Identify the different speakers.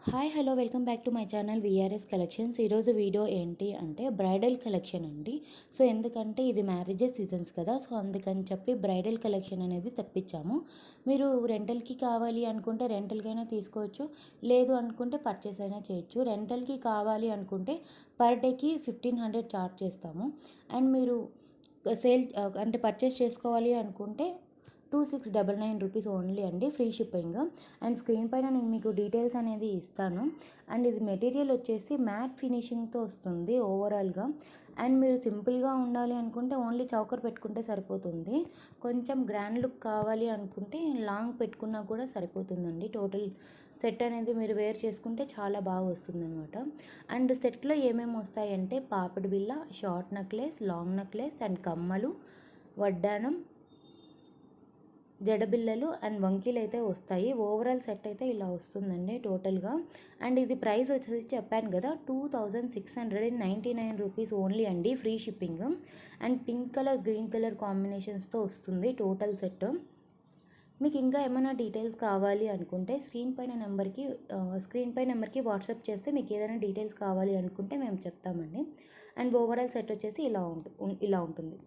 Speaker 1: Hi hello welcome back to my channel VRS collections. ఈరోజు video ఏంటి అంటే bridal collection అండి. సో ఎందుకంటే ఇది మ్యారేజెస్ సీజన్స్ కదా, సో అందుకని చెప్పి బ్రైడల్ కలెక్షన్ అనేది తెప్పించాము. మీరు రెంటల్కి కావాలి అనుకుంటే రెంటల్కైనా తీసుకోవచ్చు, లేదు అనుకుంటే పర్చేస్ అయినా చేయొచ్చు. రెంటల్కి కావాలి అనుకుంటే పర్ డేకి 1500 చార్జ్ చేస్తాము. అండ్ మీరు సేల్ అంటే పర్చేస్ చేసుకోవాలి అనుకుంటే 2699 రూపీస్ ఓన్లీ అండి, ఫ్రీ షిప్పింగ్. అండ్ స్క్రీన్ పైన నేను మీకు డీటెయిల్స్ అనేది ఇస్తాను. అండ్ ఇది మెటీరియల్ వచ్చేసి మ్యాట్ ఫినిషింగ్తో వస్తుంది ఓవరాల్గా. అండ్ మీరు సింపుల్గా ఉండాలి అనుకుంటే ఓన్లీ చౌకర్ పెట్టుకుంటే సరిపోతుంది. కొంచెం గ్రాండ్ లుక్ కావాలి అనుకుంటే లాంగ్ పెట్టుకున్నా కూడా సరిపోతుందండి. టోటల్ సెట్ అనేది మీరు వేర్ చేసుకుంటే చాలా బాగా వస్తుందన్నమాట. అండ్ సెట్లో ఏమేమి వస్తాయంటే పాపిడి బిళ్ళ, short necklace, long necklace and కమ్మలు, వడ్డానం, జడబిళ్ళలు అండ్ వంకీలు అయితే వస్తాయి. ఓవరాల్ సెట్ అయితే ఇలా వస్తుందండి టోటల్గా. అండ్ ఇది ప్రైస్ వచ్చేసి చెప్పాను కదా, 2699 రూపీస్ ఓన్లీ అండి, free shipping. And pink colour green colour కాంబినేషన్స్తో వస్తుంది టోటల్ సెట్. మీకు ఇంకా ఏమైనా డీటెయిల్స్ కావాలి అనుకుంటే స్క్రీన్ పై నెంబర్కి వాట్సాప్ చేస్తే మీకు ఏదైనా డీటెయిల్స్ కావాలి అనుకుంటే మేము చెప్తామండి. అండ్ ఓవరాల్ సెట్ వచ్చేసి ఇలా ఉంటుంది.